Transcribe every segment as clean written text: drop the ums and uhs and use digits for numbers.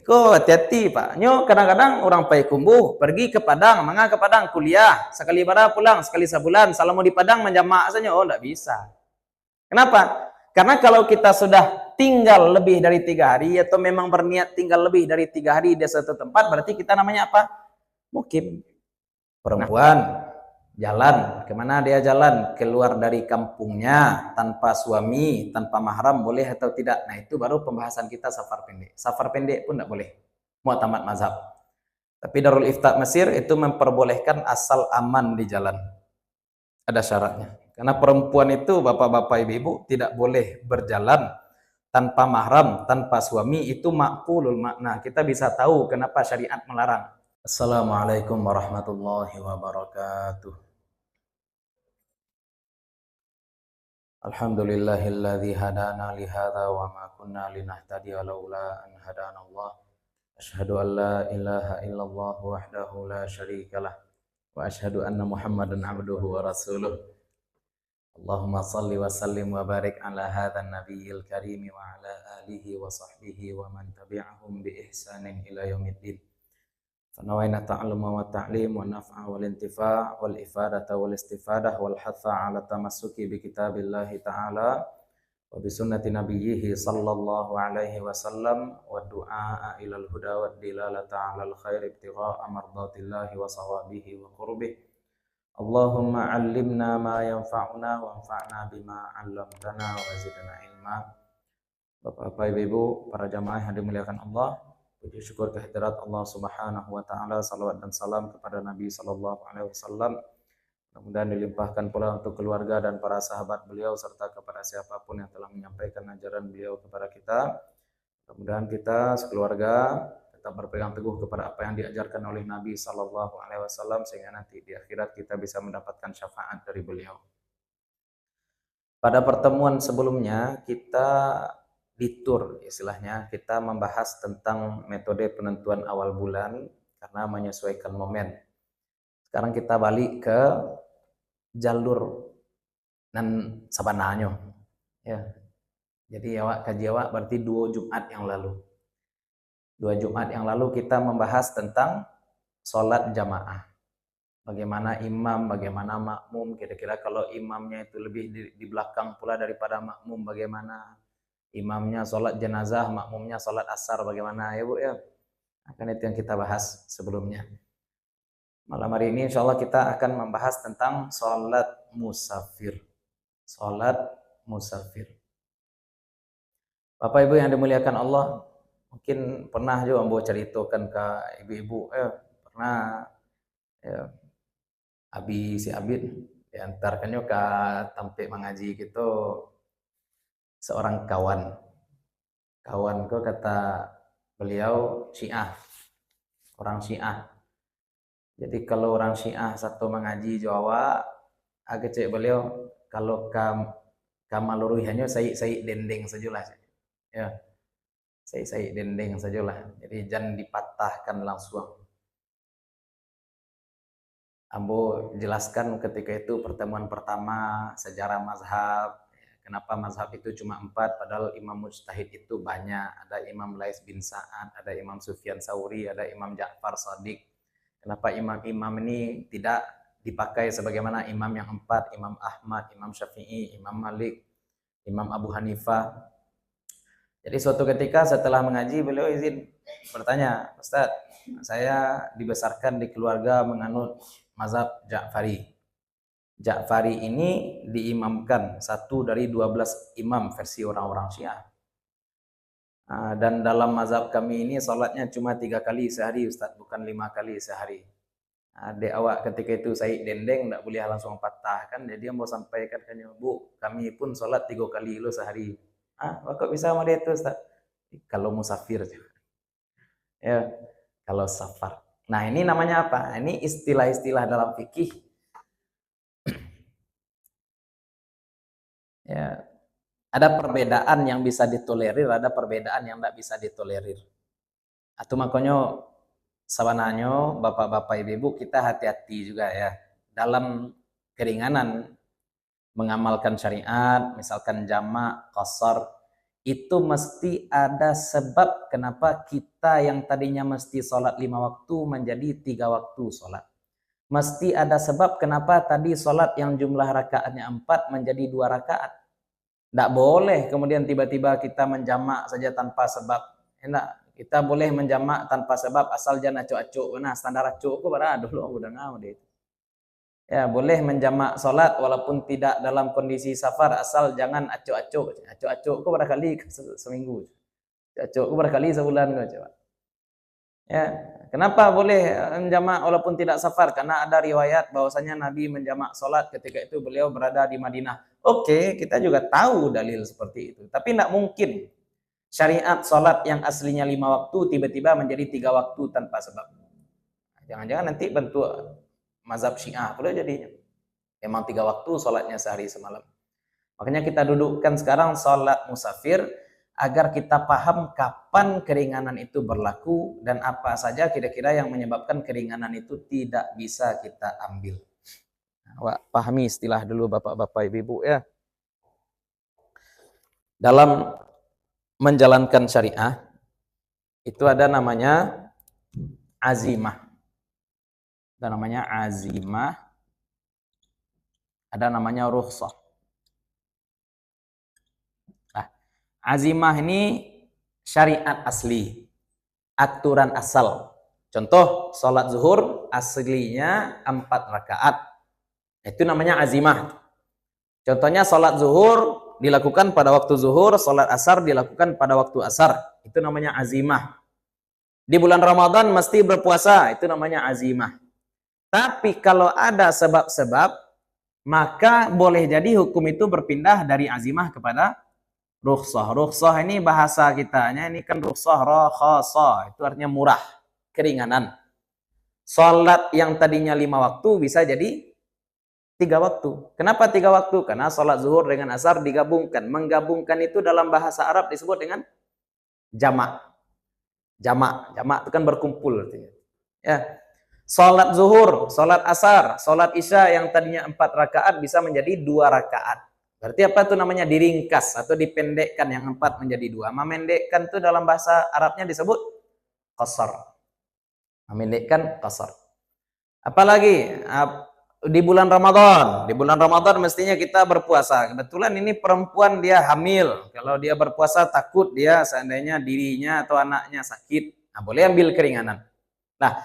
Ko hati-hati Pak. Nyo kadang-kadang orang Payakumbuh pergi ke Padang, ke Padang kuliah, sekali bara pulang, sekali sebulan. Kalau mau di Padang menjamak saja, oh enggak bisa. Kenapa? Karena kalau kita sudah tinggal lebih dari 3 hari atau memang berniat tinggal lebih dari 3 hari di satu tempat, berarti kita namanya apa? Mukim. Perempuan jalan, kemana dia jalan? Keluar dari kampungnya tanpa suami, tanpa mahram, boleh atau tidak? Nah itu baru pembahasan kita safar pendek. Safar pendek pun tidak boleh, mu'tamad mazhab. Tapi Darul Ifta Mesir itu memperbolehkan asal aman di jalan. Ada syaratnya. Karena perempuan itu, bapak-bapak ibu-ibu, tidak boleh berjalan tanpa mahram, tanpa suami. Itu maqulul makna. Kita bisa tahu kenapa syariat melarang. Assalamualaikum warahmatullahi wabarakatuh. Alhamdulillahilladzi hadana lihadza wa ma kunna linahtadiya laula an hadana Allah. Asyhadu an la ilaha illallah wahdahu la syarikalah wa asyhadu anna Muhammadan abduhu wa rasuluh. Allahumma salli wa sallim wa barik ala hadzal nabiyil karim wa ala alihi wa sahbihi wa man tabi'ahum bi ihsanin ila yaumiddin. Fanawaina ta'alluma wa ta'lim wa naf'a wal intifa' wal ifadata wal istifadah wal hatha ala tamassuki bi kitabillahi ta'ala wa bi sunnati nabiyhi sallallahu alaihi wasallam wa du'a ila al-huda wa dilalata ala al-khair ibtigha'a mardatillahi wa sawabihi wa qurbih. Allahumma 'allimna ma yanfa'una wanfa'na bima 'allamtana wa zidna ilma. Bapak-bapak, Ibu-ibu, para jamaah yang dimuliakan Allah, puji syukur kehadirat Allah Subhanahu wa taala, salawat dan salam kepada Nabi sallallahu alaihi wasallam. Mudah-mudahan dilimpahkan pula untuk keluarga dan para sahabat beliau serta kepada siapapun yang telah menyampaikan ajaran beliau kepada kita. Mudah-mudahan kita sekeluarga tetap berpegang teguh kepada apa yang diajarkan oleh Nabi sallallahu alaihi wasallam sehingga nanti di akhirat kita bisa mendapatkan syafaat dari beliau. Pada pertemuan sebelumnya kita ditur istilahnya, kita membahas tentang metode penentuan awal bulan karena menyesuaikan momen. Sekarang kita balik ke jalur dan sabananya. Ya. Jadi kaji awak berarti 2 Jumat yang lalu. 2 Jumat yang lalu kita membahas tentang sholat jamaah. Bagaimana imam, bagaimana makmum, kira-kira kalau imamnya itu lebih di belakang pula daripada makmum, bagaimana imamnya sholat jenazah, makmumnya sholat asar, bagaimana ya Bu ya. Akan itu yang kita bahas sebelumnya. Malam hari ini insya Allah kita akan membahas tentang sholat musafir. Sholat musafir. Bapak Ibu yang dimuliakan Allah, mungkin pernah juga mau ceritakan ke ibu-ibu, pernah ya, si Abid diantarkannya ke tempat mengaji gitu, seorang kawanku kata beliau Syiah, orang Syiah. Jadi kalau orang Syiah satu mengaji Jawa, agak cek beliau kalau kamaluruhannya saya dendeng sajalah, ya. Saya dendeng sajalah. Jadi jangan dipatahkan langsung. Ambo jelaskan ketika itu pertemuan pertama sejarah mazhab. Kenapa mazhab itu cuma 4 padahal imam mujtahid itu banyak. Ada Imam Lais bin Sa'ad, ada Imam Sufyan Sauri, ada Imam Ja'far Shadiq. Kenapa imam-imam ini tidak dipakai sebagaimana imam yang 4, Imam Ahmad, Imam Syafi'i, Imam Malik, Imam Abu Hanifah. Jadi suatu ketika setelah mengaji beliau izin bertanya, Ustaz, saya dibesarkan di keluarga menganut mazhab Ja'fari. Ja'fari ini diimamkan 1 dari 12 imam versi orang-orang Syiah. Dan dalam mazhab kami ini salatnya cuma 3 kali sehari Ustaz, bukan 5 kali sehari. Adik awak ketika itu saya dendeng tak boleh langsung patah kan, jadi dia mau sampaikan kan, Bu, kami pun salat 3 kali lo sehari. Kok bisa sama dia itu Ustaz? Kalau musafir. Ya, kalau safar. Nah, ini namanya apa? Ini istilah-istilah dalam fikih. Ya, ada perbedaan yang bisa ditolerir, ada perbedaan yang tidak bisa ditolerir. Atau makanya sebenarnya bapak-bapak ibu-ibu kita hati-hati juga ya dalam keringanan mengamalkan syariat, misalkan jamak, qasar, itu mesti ada sebab kenapa kita yang tadinya mesti sholat 5 waktu menjadi 3 waktu sholat. Mesti ada sebab kenapa tadi sholat yang jumlah rakaatnya 4 menjadi 2 rakaat. Tidak boleh kemudian tiba-tiba kita menjamak saja tanpa sebab. Enak, kita boleh menjamak tanpa sebab asal jangan acuk-acuk. Nah, standar acuk aku pada dulu udah ngau deh. Ya, boleh menjamak sholat walaupun tidak dalam kondisi safar asal jangan acuk-acuk. Acuk-acuk aku barangkali seminggu. Acuk aku barangkali sebulan kau coba. Ya, kenapa boleh menjamak walaupun tidak safar? Karena ada riwayat bahwasanya Nabi menjamak sholat ketika itu beliau berada di Madinah. Oke, kita juga tahu dalil seperti itu. Tapi tidak mungkin syariat sholat yang aslinya 5 waktu tiba-tiba menjadi 3 waktu tanpa sebab. Jangan-jangan nanti bentuk mazhab Syiah pula jadinya. Memang 3 waktu sholatnya sehari semalam. Makanya kita dudukkan sekarang sholat musafir agar kita paham kapan keringanan itu berlaku dan apa saja kira-kira yang menyebabkan keringanan itu tidak bisa kita ambil. Nah, pahami istilah dulu bapak-bapak ibu-ibu ya. Dalam menjalankan syariah itu ada namanya azimah. Ada namanya azimah. Ada namanya rukhsah. Azimah ini syariat asli, aturan asal. Contoh, sholat zuhur aslinya 4 rakaat. Itu namanya azimah. Contohnya sholat zuhur dilakukan pada waktu zuhur, sholat asar dilakukan pada waktu asar. Itu namanya azimah. Di bulan Ramadan mesti berpuasa, itu namanya azimah. Tapi kalau ada sebab-sebab, maka boleh jadi hukum itu berpindah dari azimah kepada rukhsah. Rukhsah ini bahasa kitanya ini kan rukhsah rakhasa, itu artinya murah, keringanan. Salat yang tadinya 5 waktu bisa jadi 3 waktu. Kenapa 3 waktu? Karena salat zuhur dengan asar digabungkan. Menggabungkan itu dalam bahasa Arab disebut dengan jamak. Jamak itu kan berkumpul artinya. Ya. Salat zuhur, salat asar, salat isya yang tadinya 4 rakaat bisa menjadi 2 rakaat. Berarti apa itu namanya? Diringkas atau dipendekkan yang 4 menjadi 2. Memendekkan itu dalam bahasa Arabnya disebut qasar. Memendekkan qasar. Apalagi di bulan Ramadan. Di bulan Ramadan mestinya kita berpuasa. Kebetulan ini perempuan dia hamil. Kalau dia berpuasa takut dia seandainya dirinya atau anaknya sakit. Nah, boleh ambil keringanan. Nah,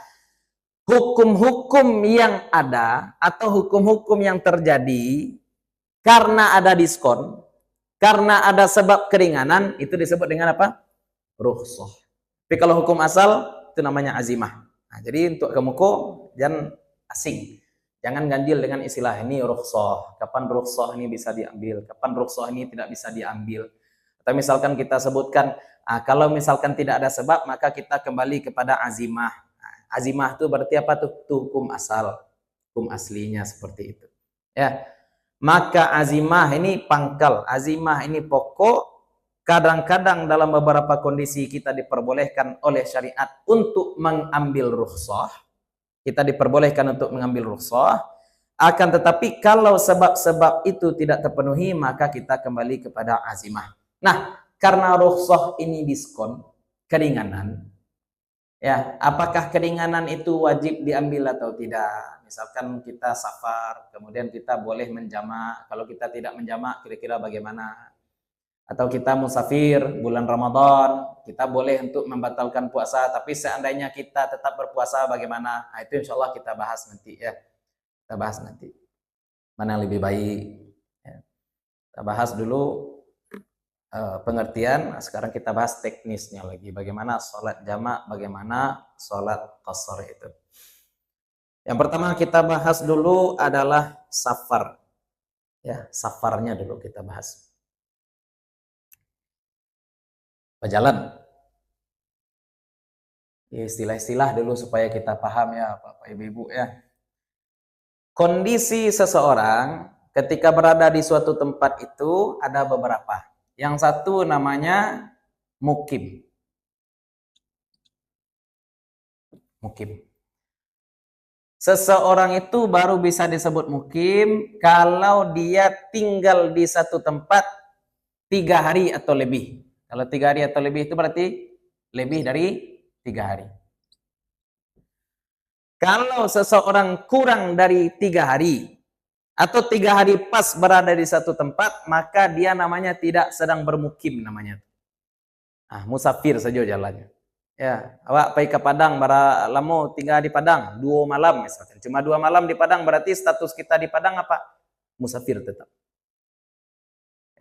hukum-hukum yang ada atau hukum-hukum yang terjadi karena ada diskon, karena ada sebab keringanan, itu disebut dengan apa? Rukhsah. Tapi kalau hukum asal, itu namanya azimah. Nah, jadi untuk kamu jangan asing. Jangan ganjil dengan istilah ini rukhsah. Kapan rukhsah ini bisa diambil? Kapan rukhsah ini tidak bisa diambil? Atau misalkan kita sebutkan, kalau misalkan tidak ada sebab, maka kita kembali kepada azimah. Nah, azimah itu berarti apa tuh? Itu hukum asal. Hukum aslinya seperti itu. Ya. Maka azimah ini pangkal, azimah ini pokok. Kadang-kadang dalam beberapa kondisi kita diperbolehkan oleh syariat untuk mengambil rukhsah. Kita diperbolehkan untuk mengambil rukhsah. Akan tetapi kalau sebab-sebab itu tidak terpenuhi, maka kita kembali kepada azimah. Nah, karena rukhsah ini diskon, keringanan. Ya, apakah keringanan itu wajib diambil atau tidak? Misalkan kita safar, kemudian kita boleh menjamak. Kalau kita tidak menjamak, kira-kira bagaimana? Atau kita musafir bulan Ramadan, kita boleh untuk membatalkan puasa, tapi seandainya kita tetap berpuasa bagaimana? Nah, itu insya Allah kita bahas nanti ya. Kita bahas nanti. Mana yang lebih baik? Ya. Kita bahas dulu pengertian. Sekarang kita bahas teknisnya lagi. Bagaimana sholat jamak, bagaimana sholat qasar itu. Yang pertama kita bahas dulu adalah safar. Ya, safarnya dulu kita bahas. Berjalan. Istilah-istilah dulu supaya kita paham ya, Bapak Ibu ya. Kondisi seseorang ketika berada di suatu tempat itu ada beberapa. Yang satu namanya mukim. Mukim. Seseorang itu baru bisa disebut mukim kalau dia tinggal di satu tempat 3 hari atau lebih. Kalau 3 hari atau lebih itu berarti lebih dari 3 hari. Kalau seseorang kurang dari 3 hari atau 3 hari pas berada di satu tempat, maka dia namanya tidak sedang bermukim namanya. Musafir saja jalannya. Ya, awak pergi ke Padang, bara lamo tinggal di Padang 2 malam misalkan. Cuma 2 malam di Padang berarti status kita di Padang apa? Musafir tetap.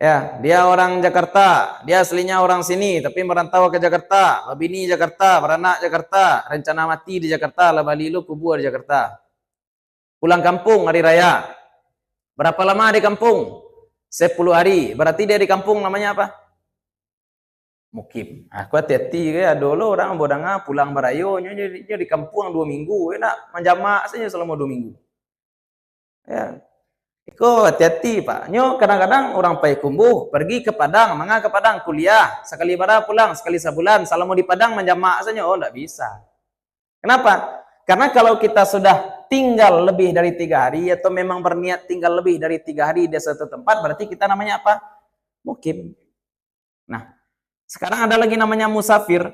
Ya, dia orang Jakarta, dia aslinya orang sini tapi merantau ke Jakarta, babini Jakarta, beranak Jakarta, rencana mati di Jakarta, labalilu kubur di Jakarta. Pulang kampung hari raya. Berapa lama di kampung? 10 hari. Berarti dia di kampung namanya apa? Mukim. Aku hati-hati ya, dulu orang bodanga pulang barayo nyonya di kampung 2 minggu, enak menjamak saja selama 2 minggu. Ya. Iko hati-hati Pak. Nyo kadang-kadang orang pai kumbuh pergi ke Padang, mangga ke Padang kuliah, sekali bara pulang, sekali sebulan, selama di Padang menjamak saja. Oh, enggak bisa. Kenapa? Karena kalau kita sudah tinggal lebih dari 3 hari atau memang berniat tinggal lebih dari 3 hari di satu tempat, berarti kita namanya apa? Mukim. Nah, sekarang ada lagi namanya musafir.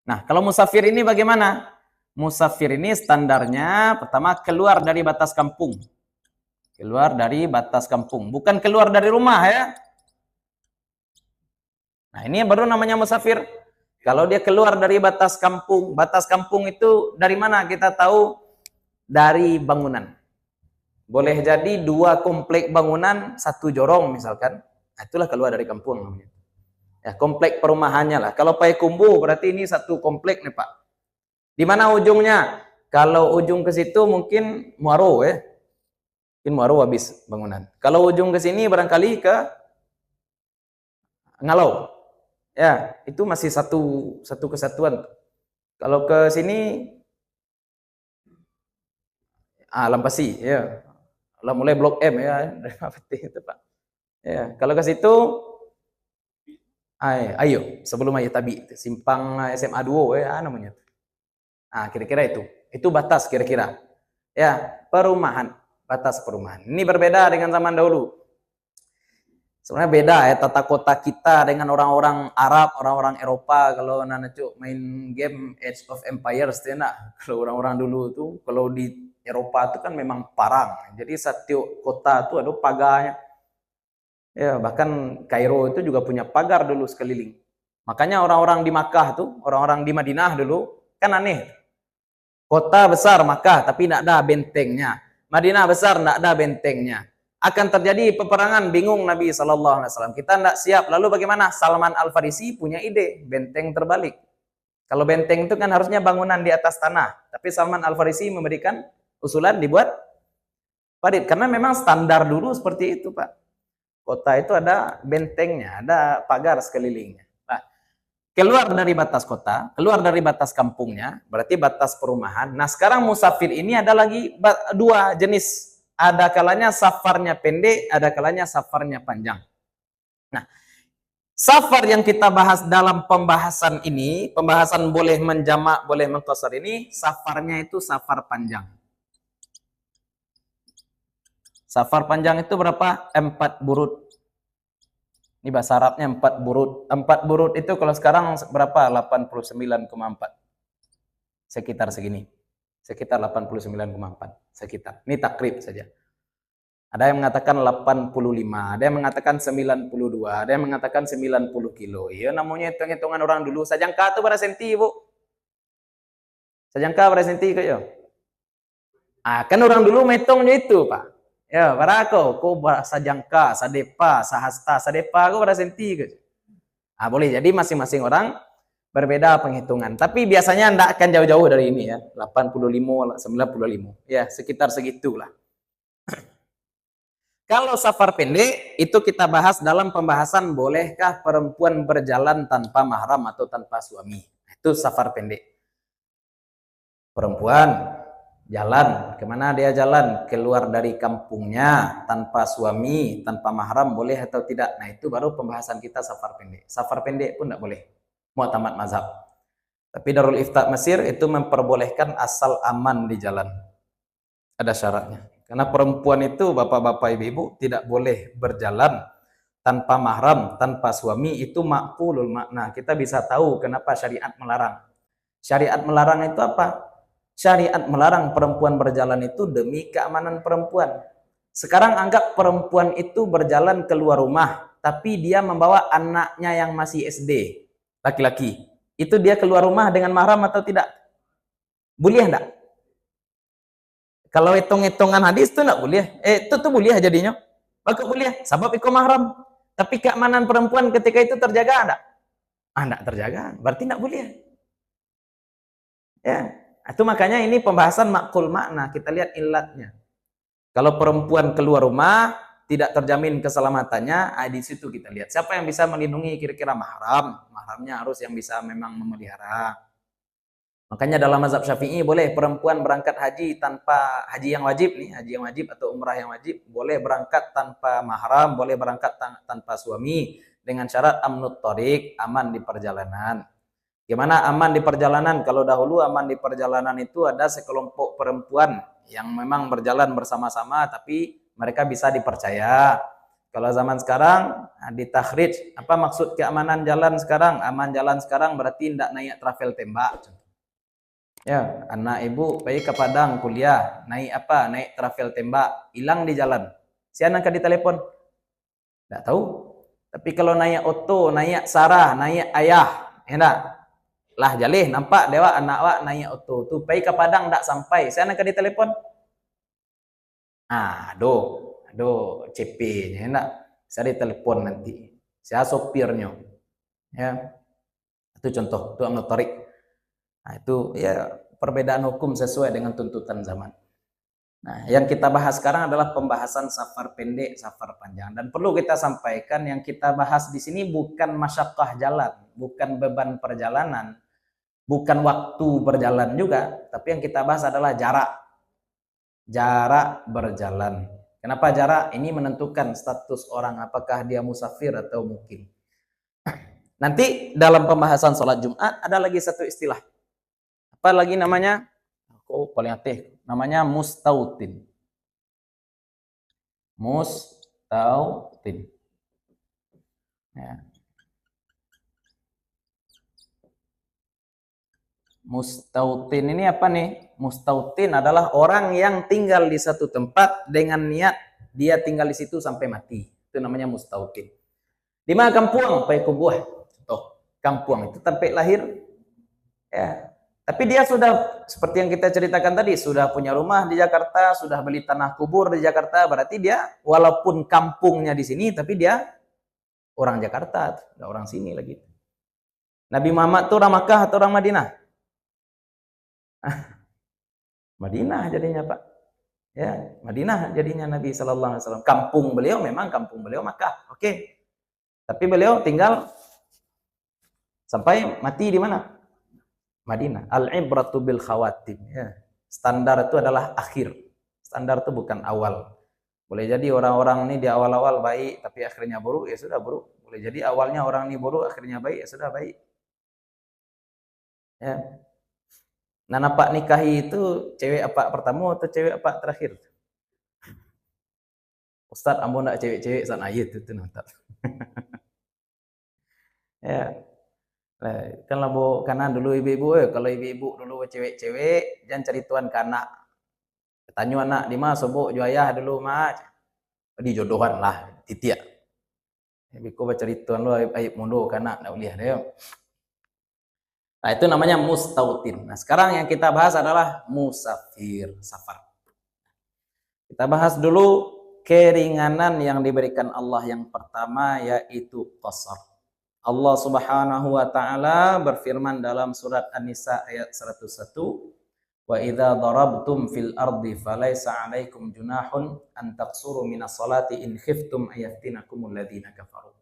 Nah, kalau musafir ini bagaimana? Musafir ini standarnya pertama keluar dari batas kampung. Keluar dari batas kampung, bukan keluar dari rumah ya. Nah, ini baru namanya musafir. Kalau dia keluar dari batas kampung itu dari mana kita tahu? Dari bangunan. Boleh jadi 2 komplek bangunan, 1 jorong misalkan. Nah, itulah keluar dari kampung namanya. Ya, komplek perumahannya lah. Kalau Payakumbuh berarti ini 1 komplek nih Pak. Di mana ujungnya? Kalau ujung ke situ mungkin Muaro ya. Mungkin Muaro habis bangunan. Kalau ujung ke sini barangkali ke Ngalau. Ya, itu masih satu kesatuan. Kalau ke sini Lampasi ya. Lah mulai Blok M ya, dari itu Pak. Ya, kalau ke situ ayo sebelum Ayo Tabi, simpang SMA 2 ya namanya. Kira-kira itu batas kira-kira. Ya, perumahan, batas perumahan. Ini berbeda dengan zaman dahulu. Sebenarnya beda ya tata kota kita dengan orang-orang Arab, orang-orang Eropa. Kalau Nanacu main game Age of Empires ya nak. Kalau orang-orang dulu tuh kalau di Eropa itu kan memang parang. Jadi setiap kota itu ada pagarnya. Ya, bahkan Kairo itu juga punya pagar dulu sekeliling. Makanya orang-orang di Makkah tuh, orang-orang di Madinah dulu kan aneh. Kota besar Makkah tapi tidak ada bentengnya. Madinah besar tidak ada bentengnya. Akan terjadi peperangan, bingung Nabi SAW. Kita tidak siap. Lalu bagaimana? Salman Al-Farisi punya ide, benteng terbalik. Kalau benteng itu kan harusnya bangunan di atas tanah. Tapi Salman Al-Farisi memberikan usulan dibuat parit. Karena memang standar dulu seperti itu Pak. Kota itu ada bentengnya, ada pagar sekelilingnya. Keluar dari batas kota, keluar dari batas kampungnya, berarti batas perumahan. Nah, sekarang musafir ini ada lagi 2 jenis. Ada kalanya safarnya pendek, ada kalanya safarnya panjang. Nah, safar yang kita bahas dalam pembahasan ini, pembahasan boleh menjamak, boleh mengqasar ini, safarnya itu safar panjang. Safar panjang itu berapa? 4 burud. Ini bahasa Arabnya 4 burud. 4 burud itu kalau sekarang berapa? 89,4. Sekitar segini. Sekitar 89,4. Sekitar. Ini takrib saja. Ada yang mengatakan 85, ada yang mengatakan 92, ada yang mengatakan 90 kilo. Iya namanya hitung-hitungan orang dulu. Sajangka itu berapa senti, Bu? Sajangka berapa senti kayak? Kan orang dulu metongnya itu, Pak. Ya, barako, ko sajangka, sadepa, sahasta, sadepa, ko berapa senti ke? Boleh jadi masing-masing orang berbeda penghitungan. Tapi biasanya tidak akan jauh-jauh dari ini ya. 85, 95. Ya, sekitar segitulah. Kalau safar pendek, itu kita bahas dalam pembahasan bolehkah perempuan berjalan tanpa mahram atau tanpa suami. Itu safar pendek. Perempuan jalan, kemana dia jalan? Keluar dari kampungnya, tanpa suami, tanpa mahram, boleh atau tidak? Nah itu baru pembahasan kita safar pendek. Safar pendek pun tidak boleh. Mu'tamad mazhab. Tapi Darul Ifta Mesir itu memperbolehkan asal aman di jalan. Ada syaratnya. Karena perempuan itu, bapak-bapak, ibu-ibu, tidak boleh berjalan tanpa mahram, tanpa suami itu maqulul makna. Kita bisa tahu kenapa syariat melarang. Syariat melarang itu apa? Syariat melarang perempuan berjalan itu demi keamanan perempuan. Sekarang anggap perempuan itu berjalan keluar rumah, tapi dia membawa anaknya yang masih SD, laki-laki. Itu dia keluar rumah dengan mahram atau tidak? Boleh enggak? Kalau hitung-hitungan hadis itu enggak boleh. Itu tuh boleh jadinya. Maka boleh, sebab itu mahram. Tapi keamanan perempuan ketika itu terjaga enggak? Enggak terjaga, berarti enggak boleh. Ya, itu makanya ini pembahasan makul makna. Kita lihat ilatnya. Kalau perempuan keluar rumah tidak terjamin keselamatannya, di situ kita lihat siapa yang bisa melindungi kira-kira mahram. Mahramnya harus yang bisa memang memelihara. Makanya dalam mazhab Syafi'i boleh perempuan berangkat haji tanpa haji yang wajib nih, haji yang wajib atau umrah yang wajib, boleh berangkat tanpa mahram, boleh berangkat tanpa suami dengan syarat amnut thariq, aman di perjalanan. Gimana aman di perjalanan? Kalau dahulu aman di perjalanan itu ada sekelompok perempuan yang memang berjalan bersama-sama tapi mereka bisa dipercaya. Kalau zaman sekarang ditakhrij, apa maksud keamanan jalan sekarang? Aman jalan sekarang berarti tidak naik travel tembak. Ya, anak ibu pergi ke Padang kuliah, naik apa? Naik travel tembak, hilang di jalan. Si anak di telepon? Tidak tahu. Tapi kalau naik oto, naik sarah, naik ayah, enak. Lah jalih nampak dewa anak wak naik oto tu pergi ke Padang tidak sampai. Si anak di telepon? Aduh, CP-nya enak. Saya ditelepon nanti. Saya sopirnya. Ya. Itu contoh, itu amnut thariq. Nah, itu ya perbedaan hukum sesuai dengan tuntutan zaman. Nah, yang kita bahas sekarang adalah pembahasan safar pendek, safar panjang. Dan perlu kita sampaikan yang kita bahas di sini bukan masyaqqah jalan, bukan beban perjalanan, bukan waktu berjalan juga, tapi yang kita bahas adalah jarak. Jarak berjalan. Kenapa jarak? Ini menentukan status orang, apakah dia musafir atau mukim. Nanti dalam pembahasan sholat Jumat ada lagi satu istilah. Apa lagi namanya? Aku paling aktif. Namanya mustautin. Mustautin. Ya. Mustautin ini apa nih? Mustautin adalah orang yang tinggal di satu tempat dengan niat dia tinggal di situ sampai mati. Itu namanya mustautin. Di mana Kampuang? Payakumbuh. Contoh, Kampuang itu tempat lahir. Ya. Tapi dia sudah, seperti yang kita ceritakan tadi, sudah punya rumah di Jakarta, sudah beli tanah kubur di Jakarta, berarti dia walaupun kampungnya di sini, tapi dia orang Jakarta, orang sini lagi. Nabi Muhammad itu orang Makkah atau orang Madinah? Madinah jadinya Pak. Ya, Madinah jadinya Nabi Sallallahu Alaihi Wasallam. Kampung beliau memang kampung beliau Makkah, oke. Tapi beliau tinggal sampai mati di mana? Madinah. Al-ibratu bil khawatim. Ya. Standar itu adalah akhir. Standar itu bukan awal. Boleh jadi orang-orang ini di awal-awal baik, tapi akhirnya buruk, ya sudah buruk. Boleh jadi awalnya orang ini buruk, akhirnya baik, ya sudah baik. Ya. Nah, nampak nikahi itu cewek apa pertama atau cewek apa terakhir? Ustaz, ambo nak cewek-cewek sana ayat itu nampak. Ya. Kan labo kanan dulu ibu-ibu, kalau ibu-ibu dulu cewek-cewek jangan cari tuan ke anak. Tanya anak di mana sobok jo ayah dulu mah. Di jodohan lah titia. Biko cari tuan lu aib mundur ke anak dak boleh dia. Nah, itu namanya mustautin. Nah, sekarang yang kita bahas adalah musafir, safar. Kita bahas dulu keringanan yang diberikan Allah yang pertama yaitu qasar. Allah Subhanahu wa taala berfirman dalam surat An-Nisa ayat 101, "Wa idza darabtum fil ardi falaysa 'alaikum junahun an taqsuru minas salati in khiftum ayaftinakumul ladzina kafaru."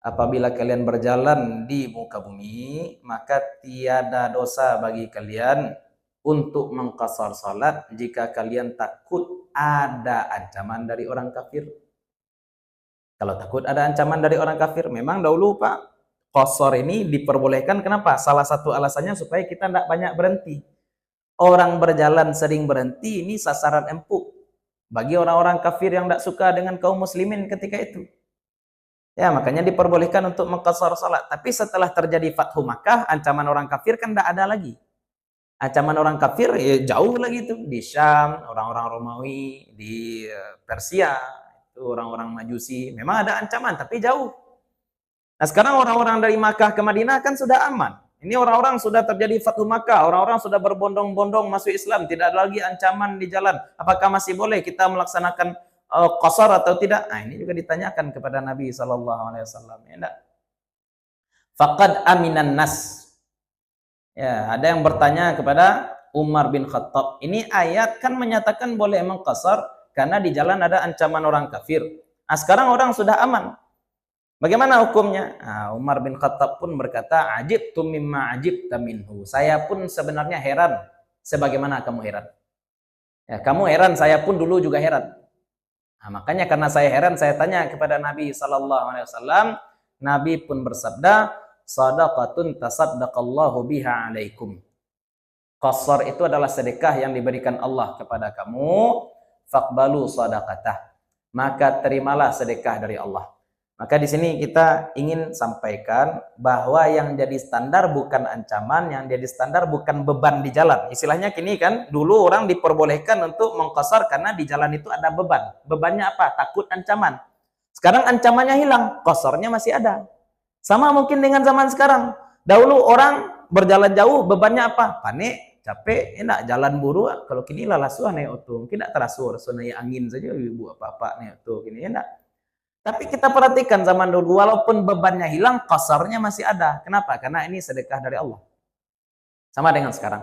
Apabila kalian berjalan di muka bumi, maka tiada dosa bagi kalian untuk mengqasar salat jika kalian takut ada ancaman dari orang kafir. Kalau takut ada ancaman dari orang kafir, memang dahulu Pak, qasar ini diperbolehkan. Kenapa? Salah satu alasannya supaya kita tidak banyak berhenti. Orang berjalan sering berhenti, ini sasaran empuk bagi orang-orang kafir yang tidak suka dengan kaum muslimin ketika itu. Ya, makanya diperbolehkan untuk mengqashar salat. Tapi setelah terjadi Fathu Makkah, ancaman orang kafir kan tidak ada lagi. Ancaman orang kafir ya jauh lagi tuh di Syam, orang-orang Romawi, di Persia, itu orang-orang Majusi. Memang ada ancaman tapi jauh. Nah, sekarang orang-orang dari Makkah ke Madinah kan sudah aman. Ini orang-orang sudah terjadi Fathu Makkah, orang-orang sudah berbondong-bondong masuk Islam, tidak ada lagi ancaman di jalan. Apakah masih boleh kita melaksanakan qashar atau tidak? Nah, ini juga ditanyakan kepada Nabi sallallahu alaihi wasallam. Ya enggak? Faqad aminan nas. Ya, ada yang bertanya kepada Umar bin Khattab. Ini ayat kan menyatakan boleh mengqashar karena di jalan ada ancaman orang kafir. Nah, sekarang orang sudah aman. Bagaimana hukumnya? Nah, Umar bin Khattab pun berkata, "Ajibtu mimma ajibta minhu." Saya pun sebenarnya heran sebagaimana kamu heran. Ya, kamu heran, saya pun dulu juga heran. Nah, makanya karena saya heran, saya tanya kepada Nabi sallallahu alaihi wasallam. Nabi pun bersabda, "Shadaqatun tasaddaqallahu biha alaikum." Qashar itu adalah sedekah yang diberikan Allah kepada kamu. Faqbalu shadaqatah. Maka terimalah sedekah dari Allah. Maka di sini kita ingin sampaikan bahwa yang jadi standar bukan ancaman, yang jadi standar bukan beban di jalan. Istilahnya kini kan, dulu orang diperbolehkan untuk mengqashar karena di jalan itu ada beban. Bebannya apa? Takut ancaman. Sekarang ancamannya hilang, qasharnya masih ada. Sama mungkin dengan zaman sekarang. Dahulu orang berjalan jauh, bebannya apa? Panik, capek, enak jalan buru. Kalau kini lah lasuh naik oto, mungkin tidak terasur, naik angin saja, ibu apa-apa naik oto, kini enak. Tapi kita perhatikan zaman dulu, walaupun bebannya hilang, qasharnya masih ada. Kenapa? Karena ini sedekah dari Allah. Sama dengan sekarang.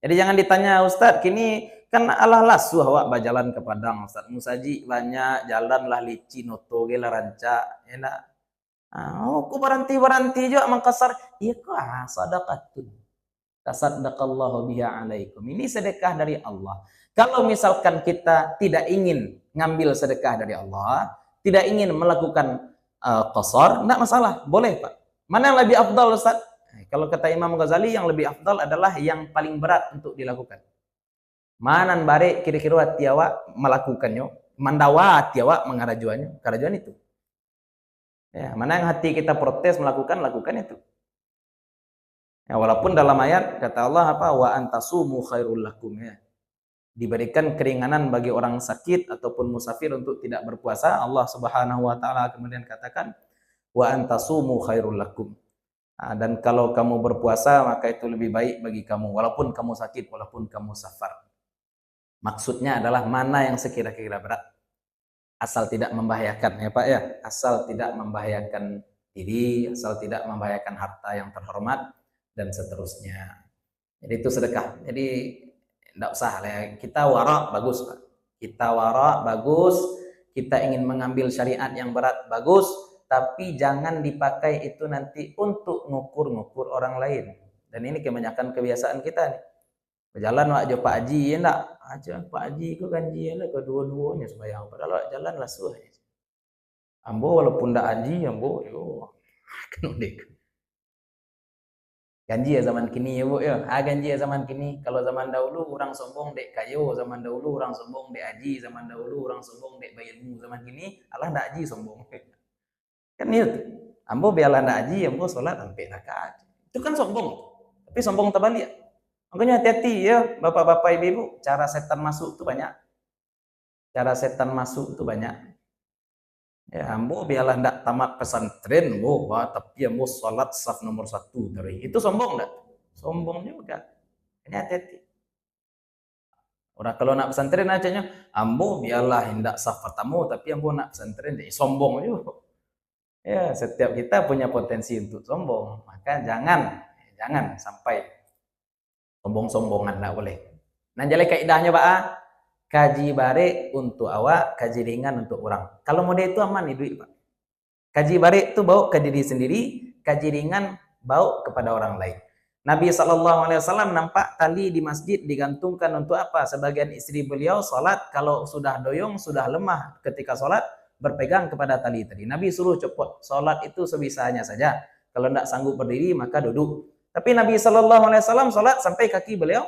Jadi jangan ditanya, Ustadz, kini kan Allah lasuh awak berjalan ke Padang, Ustadz. Musaji banyak, jalan lah licin, oto, gila rancak. Enak. Oh, aku berhenti juga mengqashar. Iya kok, sadaqatun. Tasaddaqallahu biha alaikum. Ini sedekah dari Allah. Kalau misalkan kita tidak ingin ngambil sedekah dari Allah, tidak ingin melakukan qashar, enggak masalah, boleh Pak. Mana yang lebih afdal Ustaz? Kalau kata Imam Ghazali, yang lebih afdal adalah yang paling berat untuk dilakukan. Manan bare kira-kira tiawa melakukannya, mandawa tiawa mengarajuannya, karajuan itu. Ya, mana yang hati kita protes lakukan itu. Ya, walaupun dalam ayat kata Allah apa wa antasumu khairul lakum ya. Diberikan keringanan bagi orang sakit ataupun musafir untuk tidak berpuasa, Allah Subhanahu wa taala kemudian katakan wa antasumu khairul lakum. Dan kalau kamu berpuasa maka itu lebih baik bagi kamu walaupun kamu sakit, walaupun kamu safar. Maksudnya adalah mana yang sekira-kira berat. Asal tidak membahayakan ya Pak ya, asal tidak membahayakan diri, asal tidak membahayakan harta yang terhormat dan seterusnya. Jadi itu sedekah. Jadi tidak usah lah, kita wara bagus Pak. Kita wara bagus, kita ingin mengambil syariat yang berat bagus, tapi jangan dipakai itu nanti untuk ngukur-ngukur orang lain. Dan ini kebanyakan kebiasaan kita nih. Berjalan aja Pak Haji ya enggak? Aja Pak Haji itu ganji lah kedua-duanya sembahyang. Padahal jalan lah suah. Ambo walaupun ndak haji ambo yo kan udik. Ganji ya zaman kini ya Bu ya. Ganji ya zaman kini. Kalau zaman dahulu orang sombong dek kayo, zaman dahulu orang sombong dek haji, zaman dahulu orang sombong dek bayarmu, zaman kini Allah ndak haji sombong. Kan itu. Ambo biarlah ndak haji, ambo salat sampai rakaat. Itu kan sombong. Tapi sombong terbalik. Makanya hati-hati ya Bapak-bapak Ibu-ibu, cara setan masuk itu banyak. Cara setan masuk itu banyak. Ya, ambo biarlah ndak tamat pesantren, tapi ambo sholat saf nomor 1 dari. Itu sombong ndak? Sombong juga. Ini hati-hati. Orang kalau nak pesantren acanya, ambo biarlah hendak saf pertama, tapi ambo nak pesantren, sombong juga. Ya, setiap kita punya potensi untuk sombong, maka jangan sampai sombong-sombongan ndak boleh. Nah, jadi kaidahnya Pak, kaji bare untuk awak, kaji ringan untuk orang. Kalau model itu aman nih duit Pak. Kaji bare itu bawa ke diri sendiri, kaji ringan bawa kepada orang lain. Nabi SAW nampak tali di masjid digantungkan untuk apa? Sebagian istri beliau sholat, kalau sudah doyong, sudah lemah ketika sholat, berpegang kepada tali tadi. Nabi suruh copot. Sholat itu sebisanya saja. Kalau tidak sanggup berdiri, maka duduk. Tapi Nabi SAW sholat sampai kaki beliau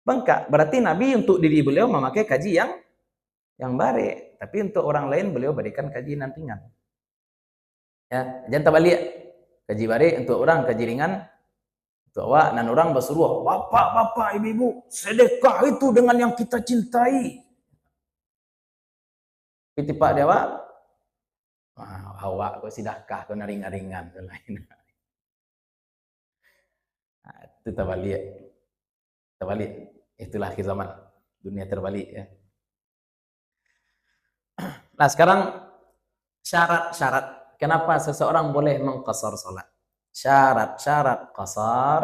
bengkak. Berarti Nabi untuk diri beliau memakai kaji yang baik. Tapi untuk orang lain beliau berikan kaji nantingan. Ya, jangan terbalik. Kaji bare untuk orang, kaji ringan untuk awak, dan orang bersuruh, bapak-bapak, ibu-ibu, sedekah itu dengan yang kita cintai. Pitipak dia awak, awak kok sedekah kau ringan-ringan lain. Itu terbalik. Terbalik. Itulah akhir zaman. Dunia terbalik ya. Nah, sekarang syarat-syarat kenapa seseorang boleh mengqasar salat. Syarat-syarat qasar.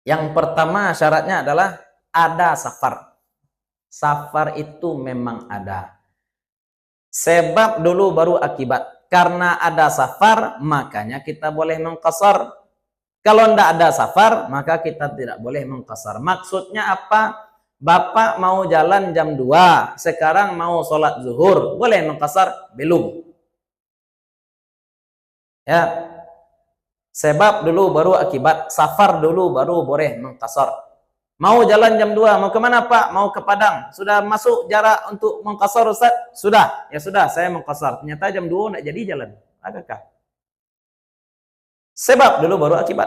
Yang pertama syaratnya adalah ada safar. Safar itu memang ada. Sebab dulu baru akibat. Karena ada safar, makanya kita boleh mengqasar. Kalau tidak ada safar, maka kita tidak boleh mengqasar. Maksudnya apa? Bapak mau jalan jam 2, sekarang mau sholat zuhur, boleh mengqasar? Belum. Ya. Sebab dulu baru akibat, safar dulu baru boleh mengqasar. Mau jalan jam 2, mau kemana Pak? Mau ke Padang. Sudah masuk jarak untuk mengqasar Ustaz? Sudah. Ya sudah, saya mengqasar. Ternyata jam 2 tidak jadi jalan. Adakah? Sebab dulu baru akibat.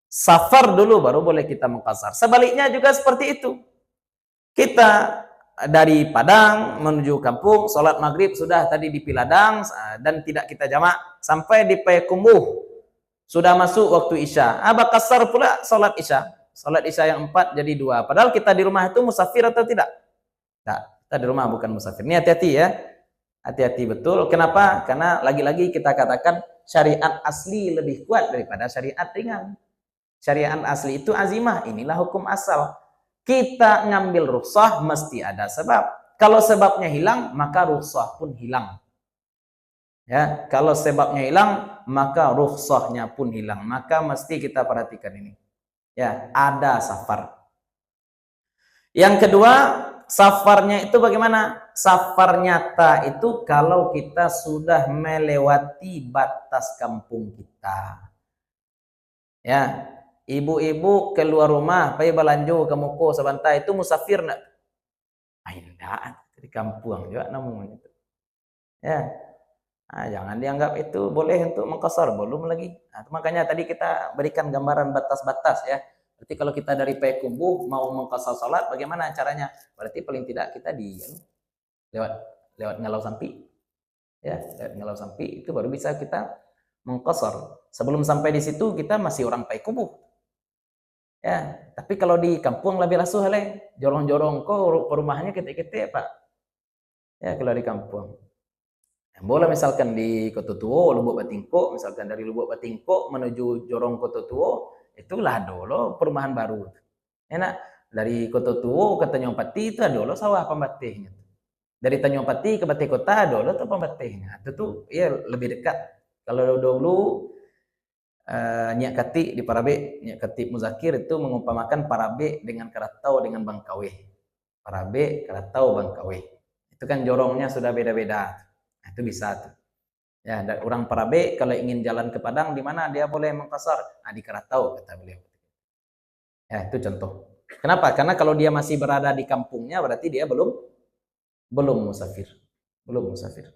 Safar dulu baru boleh kita mengqasar. Sebaliknya juga seperti itu. Kita dari Padang menuju kampung, sholat maghrib sudah tadi di Piladang dan tidak kita jamak sampai di Payakumbuh. Sudah masuk waktu Isya. Qasar pula sholat Isya. Sholat Isya yang 4 jadi 2. Padahal kita di rumah itu musafir atau tidak? Tidak. Kita di rumah bukan musafir. Ini hati-hati ya. Hati-hati betul. Kenapa? Karena lagi-lagi kita katakan syariat asli lebih kuat daripada syariat ringan. Syariat asli itu azimah. Inilah hukum asal. Kita ngambil rukhsah mesti ada sebab. Kalau sebabnya hilang, maka rukhsah pun hilang. Ya, kalau sebabnya hilang, maka rukhsahnya pun hilang. Maka mesti kita perhatikan ini. Ya, ada safar. Yang kedua, safarnya itu bagaimana? Safar nyata itu kalau kita sudah melewati batas kampung kita. Ya, ibu-ibu keluar rumah, pergi balanjo ke Muko sebantai, itu musafir enggak? Tidak, di kampung juga namanya itu. Ya. Nah, jangan dianggap itu boleh untuk mengqasar, belum lagi. Nah, makanya tadi kita berikan gambaran batas-batas ya. Berarti kalau kita dari Payakumbuh mau mengqasar salat, bagaimana caranya? Berarti paling tidak kita di lewat Ngalau Sampi. Ya, lewat Ngalau Sampi itu baru bisa kita mengqasar. Sebelum sampai di situ kita masih orang Payakumbuh. Ya, tapi kalau di kampung lebih rasuh le, jorong-jorong kok perumahannya ketek-ketek, Pak. Ya, kalau di kampung. Boleh misalkan di Kota Tua, Lubuk Batingko, misalkan dari Lubuk Batingko menuju Jorong Kota Tua, itulah dulu perumahan baru. Enak, dari Kota Tua ke Tanjung Pati itu ada dulu sawah pembatihnya. Dari Tanjung Pati ke Batik Kota ada dulu tuh pembatihnya. Itu tuh ya lebih dekat. Kalau dulu Nyak Kati di Parabe, Nyak Kati Muzakir itu mengumpamakan Parabe dengan Karatau dengan Bangkawe. Parabe, Karatau, Bangkawe. Itu kan jorongnya sudah beda-beda. Nah, itu bisa tuh. Ya, orang Parabe kalau ingin jalan ke Padang di mana dia boleh mengqasar? Nah, di Karatau kata beliau. Ya, itu contoh. Kenapa? Karena kalau dia masih berada di kampungnya berarti dia belum musafir. Belum musafir.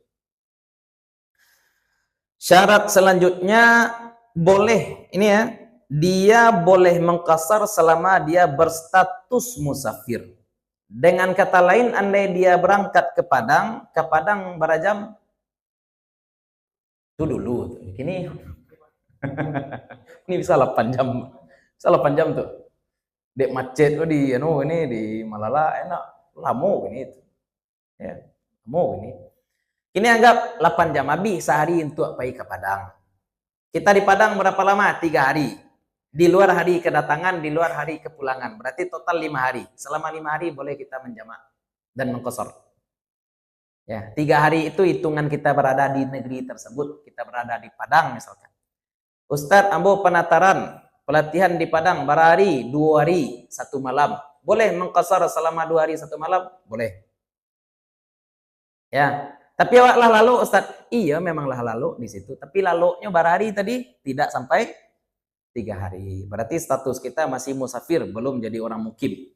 Syarat selanjutnya boleh ini ya, dia boleh mengqasar selama dia berstatus musafir. Dengan kata lain, andai dia berangkat ke Padang berapa jam? Itu dulu. Ini ini bisa 8 jam. Bisa 8 jam tuh. Dek macet tuh di ini di Malala enak. Lama ini. Ya, lama ini. Ini anggap 8 jam habis sehari untuk pergi ke Padang. Kita di Padang berapa lama? 3 hari. Di luar hari kedatangan, di luar hari kepulangan. Berarti total 5 hari. Selama 5 hari boleh kita menjamak dan mengqasar. Ya, 3 hari itu hitungan kita berada di negeri tersebut. Kita berada di Padang misalkan. Ustadz, ambo penataran, pelatihan di Padang berapa hari? 2 hari, 1 malam. Boleh mengqasar selama 2 hari 1 malam? Boleh. Ya, tapi awaklah lalu Ustadz. Iya, memanglah lalu di situ. Tapi lalunya berapa hari tadi? Tidak sampai 3 hari. Berarti status kita masih musafir, belum jadi orang mukim.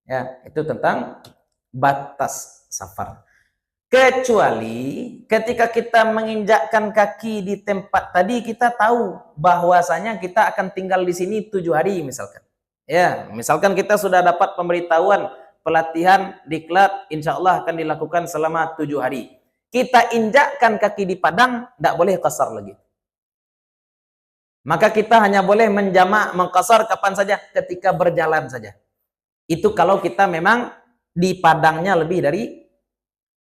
Ya, itu tentang batas safar. Kecuali ketika kita menginjakkan kaki di tempat tadi, kita tahu bahwasanya kita akan tinggal di sini 7 hari misalkan. Ya, misalkan kita sudah dapat pemberitahuan pelatihan diklat insya Allah akan dilakukan selama 7 hari. Kita injakkan kaki di Padang, tidak boleh qasar lagi. Maka kita hanya boleh menjamak, mengqasar kapan saja, ketika berjalan saja. Itu kalau kita memang di Padangnya lebih dari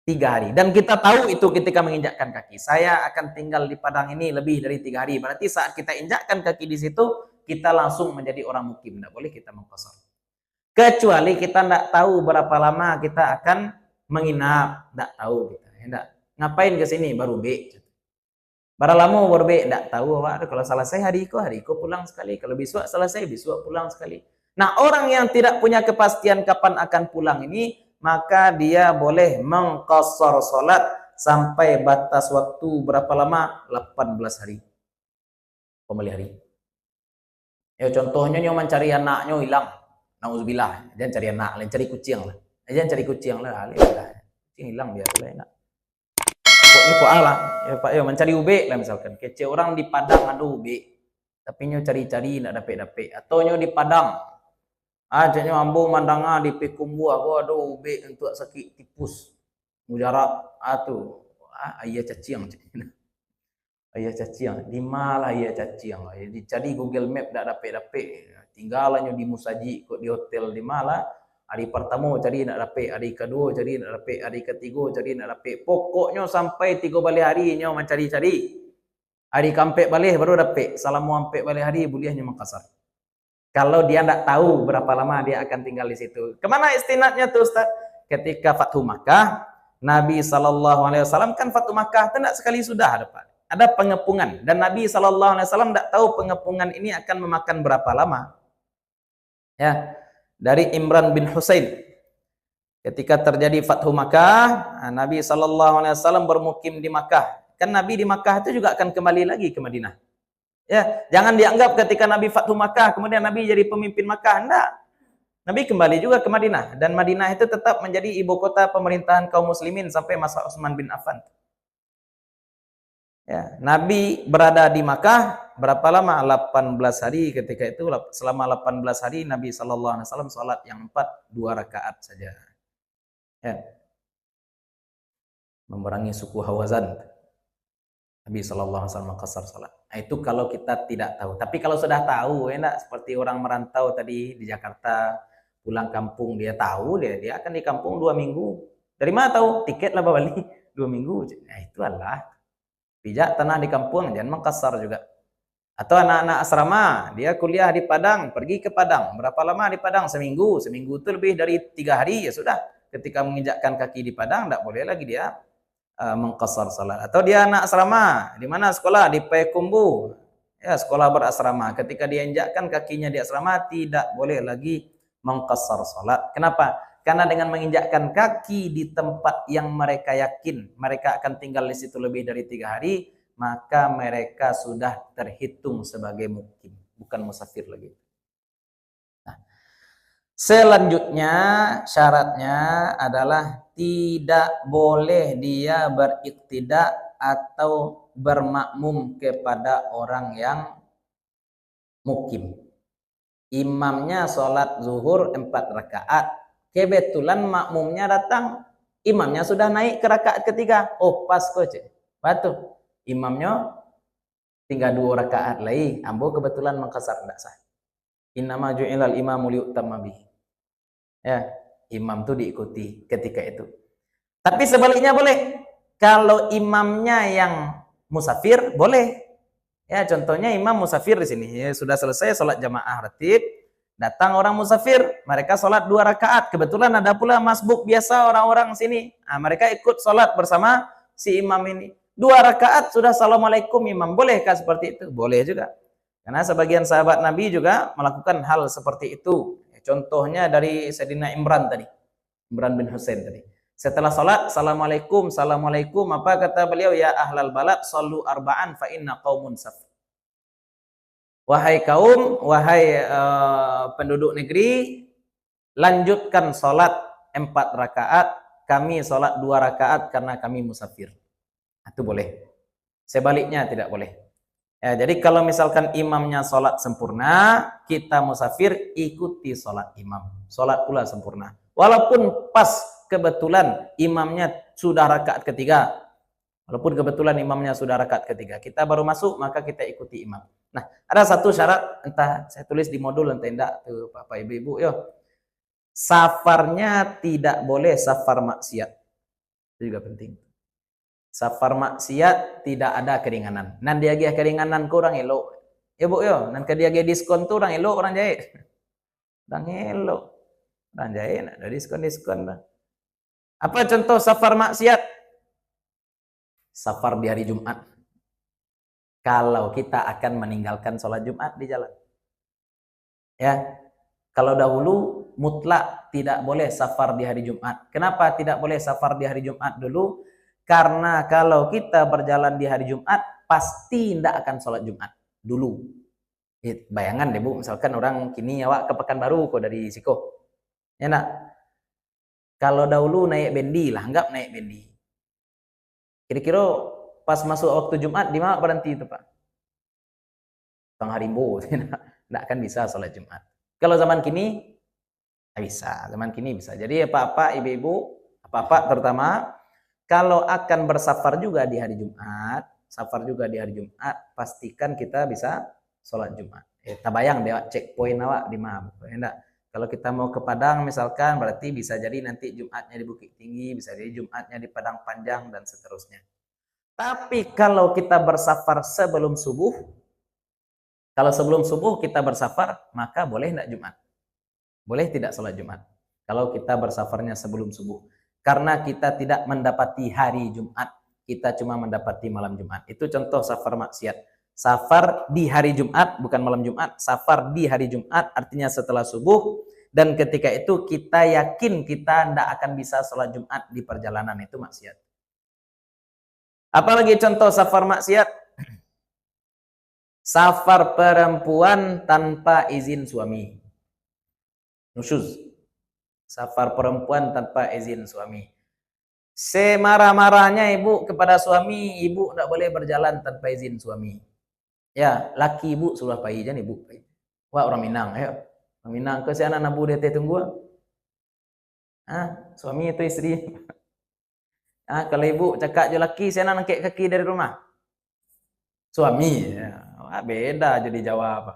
3 hari. Dan kita tahu itu ketika menginjakkan kaki. Saya akan tinggal di Padang ini lebih dari 3 hari. Berarti saat kita injakkan kaki di situ, kita langsung menjadi orang mukim. Tidak boleh kita mengqasar. Kecuali kita tidak tahu berapa lama kita akan menginap. Tidak tahu kita. Tidak. Ngapain ke sini? Baru B. Berapa lama baru B? Tidak tahu. Kalau selesai hari itu pulang sekali. Kalau besok selesai, besok pulang sekali. Nah, orang yang tidak punya kepastian kapan akan pulang ini, maka dia boleh mengqasar salat sampai batas waktu berapa lama? 18 hari. Pemelihari. Ya contohnya nyo mencari anaknya hilang. Nauzubillah, jangan cari anak, lain cari kucing lah. Jangan cari kucing lah, kucing hilang biarlah enak. Pokoknya kok Allah, ya Pak, ya mencari ube lah misalkan. Kece orang di Padang ada ube, tapi nyo cari-cari nak dapet-dapet. Atau nyo di Padang, ajaknya ambo mandanga di Pekumbu aku ada ube untuk sakit tipus mujarab ayah cacing ayah cacing di malah ayah cacing dicari Google Map tak dapet tinggalannya di Musaji kok di hotel di malah hari pertama cari nak dapet, hari kedua cari nak dapet, hari ketiga cari nak dapet, pokoknya sampai 3 balik hari nyo mencari-cari, hari kampek balik baru dapet, salamu ampek balik hari bolehnya mengqasar. Kalau dia tidak tahu berapa lama dia akan tinggal di situ. Kemana istinadnya tuh Ustaz? Ketika Fathu Makkah, Nabi SAW kan Fathu Makkah tidak sekali sudah ada pengepungan. Dan Nabi SAW tidak tahu pengepungan ini akan memakan berapa lama. Ya, dari Imran bin Husain. Ketika terjadi Fathu Makkah, Nabi SAW bermukim di Makkah. Kan Nabi di Makkah itu juga akan kembali lagi ke Madinah. Ya, jangan dianggap ketika Nabi Fathu Makkah kemudian Nabi jadi pemimpin Makkah. Enggak. Nabi kembali juga ke Madinah dan Madinah itu tetap menjadi ibu kota pemerintahan kaum muslimin sampai masa Utsman bin Affan. Ya, Nabi berada di Makkah berapa lama? 18 hari. Ketika itu selama 18 hari Nabi sallallahu alaihi wasallam salat yang 2 rakaat saja. Ya. Memerangi suku Hawazan. Nabi sallallahu alaihi wasallam qasar salat. Nah, itu kalau kita tidak tahu. Tapi kalau sudah tahu, enak seperti orang merantau tadi di Jakarta, pulang kampung dia tahu dia akan di kampung 2 minggu. Dari mana tahu? Tiket lah Bali 2 minggu. Nah, itu Allah. Pijak tanah di kampung jangan mengqasar juga. Atau anak-anak asrama, dia kuliah di Padang, pergi ke Padang. Berapa lama di Padang? Seminggu. Seminggu itu lebih dari 3 hari ya sudah. Ketika menginjakkan kaki di Padang tidak boleh lagi dia mengqasar salat. Atau dia anak asrama, di mana sekolah? Di Pekumbu. Ya, sekolah berasrama. Ketika dia injakkan kakinya di asrama, tidak boleh lagi mengqasar salat. Kenapa? Karena dengan menginjakkan kaki di tempat yang mereka yakin mereka akan tinggal di situ lebih dari 3 hari, maka mereka sudah terhitung sebagai mukim, bukan musafir lagi. Nah, selanjutnya syaratnya adalah tidak boleh dia beriktidak atau bermakmum kepada orang yang mukim. Imamnya sholat zuhur 4 rakaat. Kebetulan makmumnya datang. Imamnya sudah naik ke rakaat ketiga. Oh pas kok cik. Batu. Imamnya tinggal 2 rakaat lagi. Ambo kebetulan mengqasar tidak sah. Innama ju'ilal imamu liyu'tamma bihi. Ya. Imam itu diikuti ketika itu. Tapi sebaliknya boleh. Kalau imamnya yang musafir, boleh. Ya, contohnya imam musafir di sini. Ya, sudah selesai sholat jamaah ratib. Datang orang musafir. Mereka sholat 2 rakaat. Kebetulan ada pula masbuk biasa orang-orang sini. Nah, mereka ikut sholat bersama si imam ini. 2 rakaat sudah assalamualaikum imam. Bolehkah seperti itu? Boleh juga. Karena sebagian sahabat Nabi juga melakukan hal seperti itu. Contohnya dari Sayyidina Imran tadi. Imran bin Husain tadi. Setelah salat, assalamualaikum, assalamualaikum. Apa kata beliau? Ya ahlal balad, sallu arba'an fa inna qaumun saf. Wahai kaum, wahai penduduk negeri, lanjutkan salat 4 rakaat kami sholat 2 rakaat karena kami musafir. Itu boleh. Sebaliknya tidak boleh. Ya, jadi kalau misalkan imamnya sholat sempurna, kita musafir ikuti sholat imam. Sholat pula sempurna. Walaupun pas kebetulan imamnya sudah rakaat ketiga. Walaupun kebetulan imamnya sudah rakaat ketiga. Kita baru masuk, maka kita ikuti imam. Nah, ada satu syarat, entah saya tulis di modul, entah tidak, tuh Bapak Ibu, yo. Safarnya tidak boleh safar maksiat. Itu juga penting. Safar maksiat tidak ada keringanan. Nan dia gih keringanan kurang elok. Ya Bu yo, nan dia gih diskon tu orang elok orang jahit. Orang elok. Orang jahit ada diskon-diskon dah. Apa contoh safar maksiat? Safar di hari Jumat. Kalau kita akan meninggalkan sholat Jumat di jalan. Ya. Kalau dahulu mutlak tidak boleh safar di hari Jumat. Kenapa tidak boleh safar di hari Jumat dulu? Karena kalau kita berjalan di hari Jumat, pasti tidak akan sholat Jumat dulu. Bayangan deh Bu, misalkan orang kini awak ke Pekanbaru kok dari Siko. Ya nak? Kalau dahulu naik bendi lah, anggap naik bendi. Kira-kira pas masuk waktu Jumat, di mana berhenti itu Pak? Tengah Harimbo, tidak akan bisa sholat Jumat. Kalau zaman kini, bisa. Zaman kini bisa. Jadi apa-apa ibu-ibu, apa-apa terutama, kalau akan bersafar juga di hari Jumat, safar juga di hari Jumat, pastikan kita bisa sholat Jumat. Tabayang deh, checkpoint awak di mana? Kalau kita mau ke Padang misalkan, berarti bisa jadi nanti Jumatnya di Bukit Tinggi, bisa jadi Jumatnya di Padang Panjang, dan seterusnya. Tapi kalau kita bersafar sebelum subuh, kalau sebelum subuh kita bersafar, maka boleh tidak Jumat? Boleh tidak sholat Jumat? Kalau kita bersafarnya sebelum subuh. Karena kita tidak mendapati hari Jumat, kita cuma mendapati malam Jumat. Itu contoh safar maksiat. Safar di hari Jumat, bukan malam Jumat. Safar di hari Jumat artinya setelah subuh. Dan ketika itu kita yakin kita tidak akan bisa sholat Jumat di perjalanan, itu maksiat. Apalagi contoh safar maksiat? Safar perempuan tanpa izin suami. Nusyuz. Safar perempuan tanpa izin suami. Semarah-marahnya ibu kepada suami, ibu tidak boleh berjalan tanpa izin suami. Ya, laki ibu sudah pai jan ibu pai. Wah, orang Minang, ayo. Orang Minang ke si anak nabu DT tunggu. Suami itu istri. Kalau ibu cakap je laki, si anak nangkek kaki dari rumah. Suami, ya. Wah, beda jadi jawab.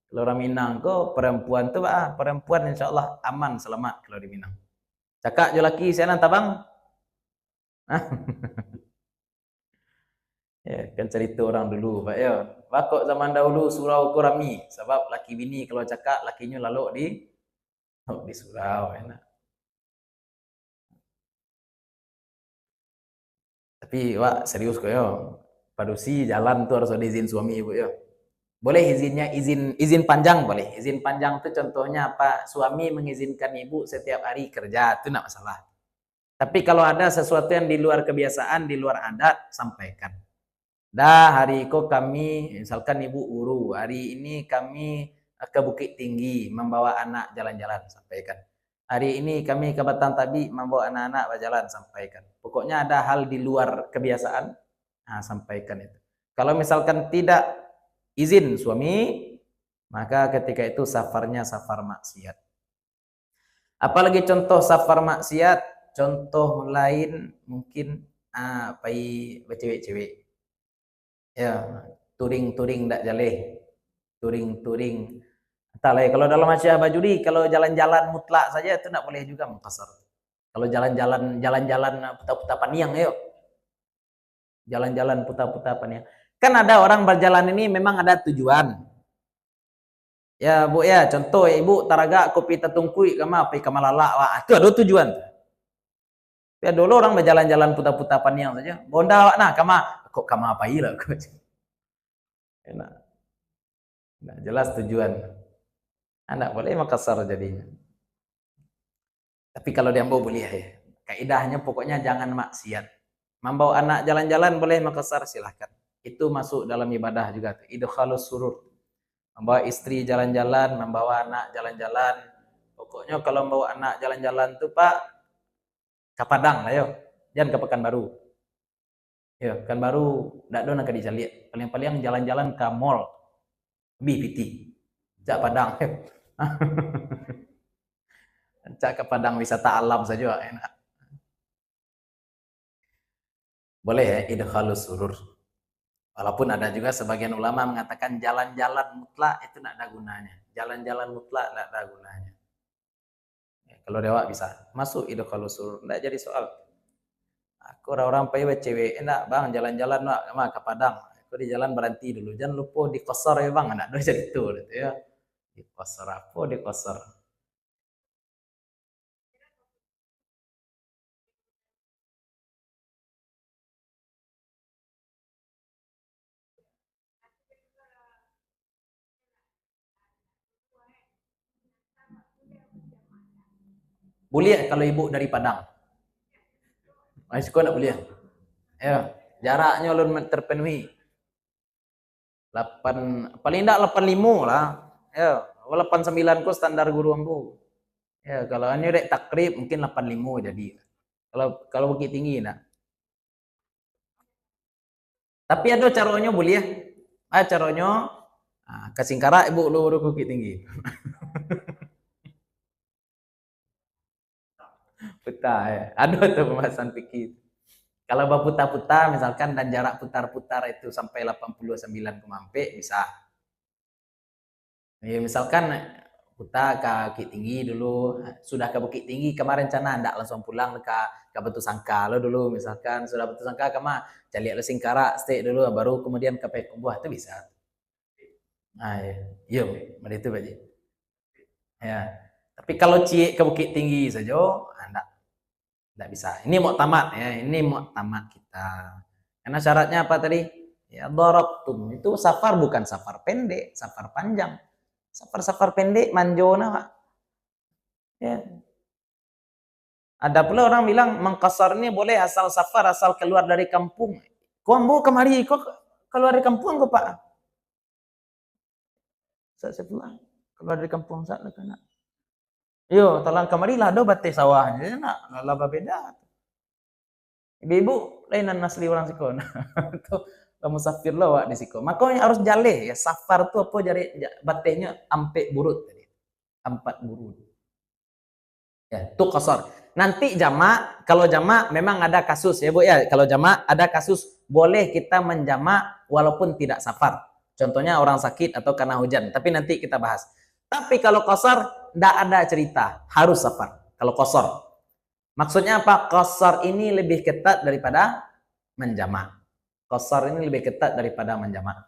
Kalau orang Minang kok perempuan tu perempuan insyaallah aman selamat kalau di Minang. Cakap je laki, si anak tabang. Ya, kan cerita orang dulu Pak ya. Bakok zaman dahulu surau kurami sebab laki bini kalau cakap lakinya lalu di surau enak. Tapi Wak serius kok ya. Padusi jalan tuh harus ada izin suami ibu ya. Boleh izinnya izin panjang boleh. Izin panjang itu contohnya apa? Suami mengizinkan ibu setiap hari kerja itu enggak masalah. Tapi kalau ada sesuatu yang di luar kebiasaan, di luar adat, sampaikan. Dah hari kok kami, misalkan ibu guru, hari ini kami ke Bukit Tinggi membawa anak jalan-jalan, sampaikan. Hari ini kami ke Batang Tabi membawa anak-anak berjalan, sampaikan. Pokoknya ada hal di luar kebiasaan, sampaikan itu. Kalau misalkan tidak izin suami, maka ketika itu safarnya safar maksiat. Apalagi contoh safar maksiat, contoh lain mungkin pai cewek-cewek. Ya, touring tak jaleh. Touring. Entahlah ya, kalau dalam Asia Bajuri, kalau jalan-jalan mutlak saja itu tidak boleh juga mutasar. Kalau jalan-jalan putar-putar paniang, yuk. Jalan-jalan putar-putar paniang. Kan ada orang berjalan ini memang ada tujuan. Ya, Bu ya, contoh ibu taraga kopi tatungkui kama pi kamalala, wah itu ada tujuan. Ya dulu orang berjalan-jalan putar-putar paniang saja. Bonda nah kama kok kama apa ilah kok. Enak. Nah, jelas tujuan. Anak boleh makasar jadinya. Tapi kalau dia mau boleh ya. Kaidahnya pokoknya jangan maksiat. Membawa anak jalan-jalan boleh makasar silahkan. Itu masuk dalam ibadah juga. Idkhalus surur. Membawa istri jalan-jalan, membawa anak jalan-jalan. Pokoknya kalau membawa anak jalan-jalan tuh Pak, Ke Padang lah yo. Jangan ke Pekanbaru. Ya, Pekanbaru ndak do nak dicaliak. Paling-paling jalan-jalan ke mall. BPT. Jak Padang. Jak ke Padang wisata alam saja enak. Boleh ya, idkhalus surur. Walaupun ada juga sebagian ulama mengatakan jalan-jalan mutlak itu tidak ada gunanya. Jalan-jalan mutlak tidak ada gunanya. Ya, kalau dewa bisa masuk idkhalus surur, tidak jadi soal. Aku orang-orang pay cewek, enak bang jalan-jalan mak ke Padang. Aku di jalan berhenti dulu. Jangan lupa di kosor ya bang, enak jadi itu gitu ya. Di kosor apa di kosor. Boleh kalau ibu dari Padang. Masih kau nak boleh? Ya, jaraknya ulun terpenuhi. 8 paling tidak 85 lah. Ya, 89 ku standar guru ambu. Ya, kalau ini udah takrib mungkin 85 jadi. Kalau Bukit Tinggi nak. Tapi ada caranya boleh ya. Caranya ke Singkarak ibu lu Bukit Tinggi. Putar ya. Ada tuh pembahasan fikih. Kalau berputar-putar misalkan dan jarak putar-putar itu sampai 89 kemampe bisa. Ya, misalkan kita ke Bukit Tinggi dulu, sudah ke Bukit Tinggi kemarin rencana ndak langsung pulang ke Batu Sangka lo dulu misalkan sudah Batu Sangka kemana cari le Singkarak stay dulu baru kemudian ke Payakumbuh itu bisa. Nah, iya, itu baji. Ya. Tapi kalau ke Bukit Tinggi saja enggak bisa. Ini mau tamat ya, ini mau tamat kita. Karena syaratnya apa tadi? Ya darabtum. Itu safar bukan safar pendek, safar panjang. Safar-safar pendek manjona, Pak. Ya. Ada pula orang bilang mengkasar ini boleh asal safar, asal keluar dari kampung. Kau ambo kemari, kau keluar dari kampung kau Pak. Saya pulang. Keluar dari kampung saat nak. Yo, talang kemari lah do bate sawahnya nak laba beda. Ibu lainan asli orang siko. Tuh kamu musafir lah wak di siko. Makanya harus jale ya safar tuh apa jari batenya ampe burut tadi. 4 burut. Ya, itu kosor. Nanti jamak, kalau jamak memang ada kasus ya Bu ya. Kalau jamak ada kasus boleh kita menjamak walaupun tidak safar. Contohnya orang sakit atau karena hujan. Tapi nanti kita bahas. Tapi kalau kosor, tidak ada cerita. Harus safar. Kalau kosor. Maksudnya apa? Kosor ini lebih ketat daripada menjamak. Kosor ini lebih ketat daripada menjamak.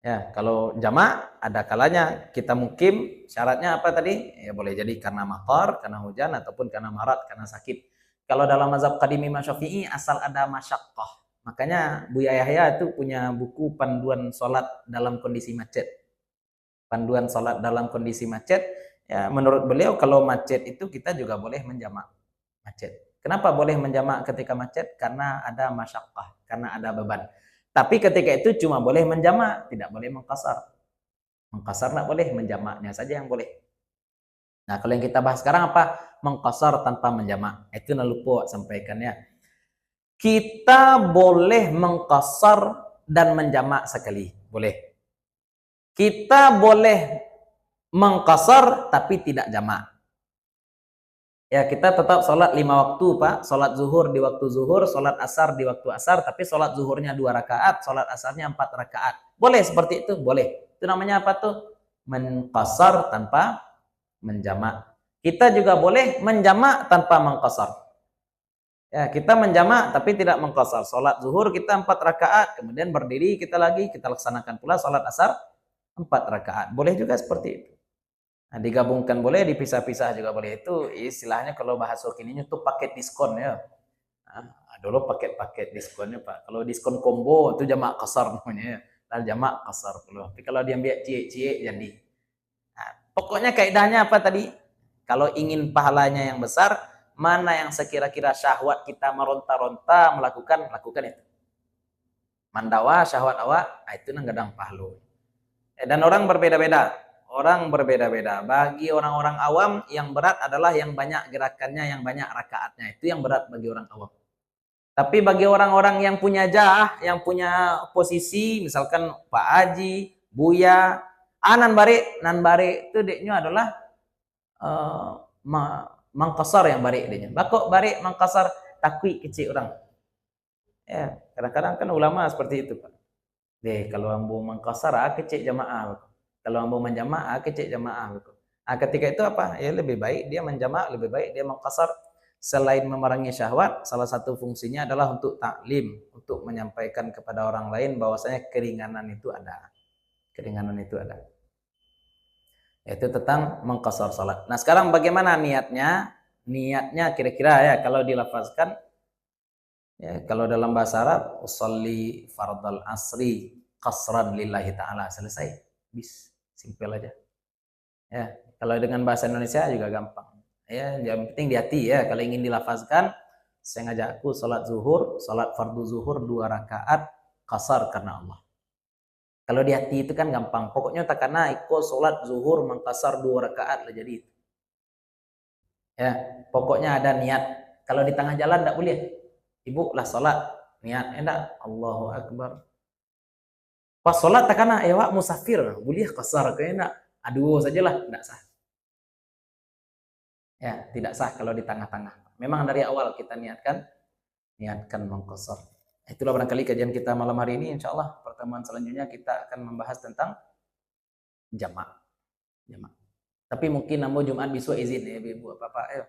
Ya, kalau jamak ada kalanya kita mukim, syaratnya apa tadi? Ya boleh jadi karena matar, karena hujan ataupun karena marat, karena sakit. Kalau dalam mazhab qadim Imam Syafi'i asal ada masyaqqah. Makanya Buya Yahya itu punya buku panduan sholat dalam kondisi macet. Panduan sholat dalam kondisi macet. Ya, menurut beliau kalau macet itu kita juga boleh menjamak macet. Kenapa boleh menjamak ketika macet? Karena ada masyaqqah, karena ada beban. Tapi ketika itu cuma boleh menjamak, tidak boleh mengkasar. Mengkasar tidak boleh, menjamaknya saja yang boleh. Nah, kalau yang kita bahas sekarang apa? Mengkasar tanpa menjamak. Itu nak lupa sampaikannya. Kita boleh mengkasar dan menjamak sekali. Boleh. Kita boleh mengkasar tapi tidak jamak. Ya, kita tetap sholat 5 waktu, Pak. Sholat zuhur di waktu zuhur, sholat asar di waktu asar, tapi sholat zuhurnya 2 rakaat, sholat asarnya 4 rakaat. Boleh seperti itu? Boleh. Itu namanya apa tuh? Mengqasar tanpa menjamak. Kita juga boleh menjamak tanpa mengqasar. Ya, kita menjamak tapi tidak mengqasar. Sholat zuhur kita 4 rakaat, kemudian berdiri kita lagi, kita laksanakan pula sholat asar 4 rakaat. Boleh juga seperti itu. Nah, digabungkan boleh, dipisah-pisah juga boleh. Itu istilahnya kalau bahasa kininya tuh paket diskon ya. Nah, dulu paket-paket diskonnya Pak. Kalau diskon combo itu jamak kasar namanya ya. Dan jamak kasar dulu. Tapi kalau dia ambil cie-cie jadi. Nah, pokoknya kaidahnya apa tadi? Kalau ingin pahalanya yang besar, mana yang sekira-kira syahwat kita meronta-ronta lakukan itu. Mandawa syahwat awak, itu nang gadang pahala. Dan orang berbeda-beda. Orang berbeda-beda. Bagi orang-orang awam yang berat adalah yang banyak gerakannya, yang banyak rakaatnya. Itu yang berat bagi orang awam. Tapi bagi orang-orang yang punya jah, yang punya posisi, misalkan Pak Haji, Buya, nan bare itu deknya adalah uh, mangkasar yang bare deknya. Bakok bare mangkasar takwi kecil orang. Ya, kadang-kadang kan ulama seperti itu, Pak. Kalau ambo mangkasar kecil jamaah. Kalau ambo menjamaah kecil jamaah. Ketika itu apa? Ya lebih baik dia menjamaah, lebih baik dia mangkasar. Selain memerangi syahwat, salah satu fungsinya adalah untuk taklim, untuk menyampaikan kepada orang lain bahwasanya keringanan itu ada. Keringanan itu ada. Itu tentang mengqasar salat. Nah, sekarang bagaimana niatnya? Niatnya kira-kira ya kalau dilafazkan ya, kalau dalam bahasa Arab usolli fardal asri qasran lillahi taala, selesai. Simpel aja. Ya, kalau dengan bahasa Indonesia juga gampang. Ya, yang penting di hati ya. Kalau ingin dilafazkan, saya ngajak aku salat zuhur, salat fardu zuhur 2 rakaat qasar karena Allah. Kalau di hati itu kan gampang. Pokoknya tak karena ikut sholat zuhur mengkasar 2 rakaat lah jadi itu. Ya, pokoknya ada niat. Kalau di tengah jalan tidak boleh. Ibu lah sholat, niat enggak Allahu Akbar. Pas sholat tak karena ya musafir, boleh kasar ke enggak. Aduh sajalah, tidak sah. Ya, tidak sah kalau di tengah-tengah. Memang dari awal kita niatkan mengkasar. Itulah barangkali kajian kita malam hari ini. Insya Allah pertemuan selanjutnya kita akan membahas tentang jamak. Tapi mungkin namo Jumat besok izin ya ibu bapak.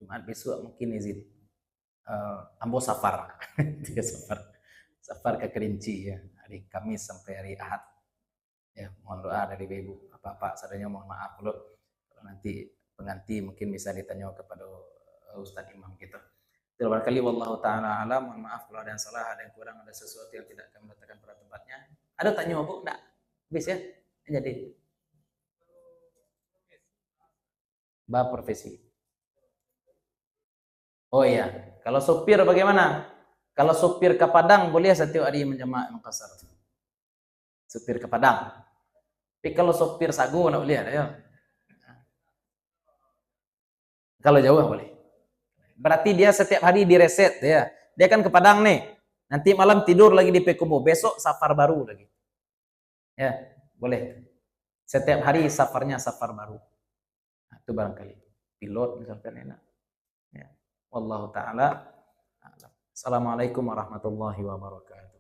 Jumat besok mungkin izin. Ambo safar. Safar ke Kerinci ya. Hari Kamis sampai hari Ahad. Ya, mohon doa dari ibu bapak. Sadanya mohon maaf kalau nanti pengganti mungkin bisa ditanya kepada Ustadz Imam kita. Barangkali wallahu taala alam, mohon maaf kalau ada yang salah, ada yang kurang, ada sesuatu yang tidak kami letakkan pada tempatnya. Ada tanya Bu? Enggak. Habis ya? Jadi bab profesi. Oh iya, kalau sopir bagaimana? Kalau sopir ke Padang boleh setiap hari menjamaah Makassar. Sopir ke Padang. Tapi kalau sopir sagu nak boleh ya. Kalau jauh boleh. Berarti dia setiap hari direset ya. Dia kan ke Padang nih. Nanti malam tidur lagi di Pekumo. Besok safar baru lagi. Ya, boleh. Setiap hari safarnya safar baru. Nah, itu barangkali. Pilot misalkan enak. Ya. Wallahu taala. Assalamualaikum warahmatullahi wabarakatuh.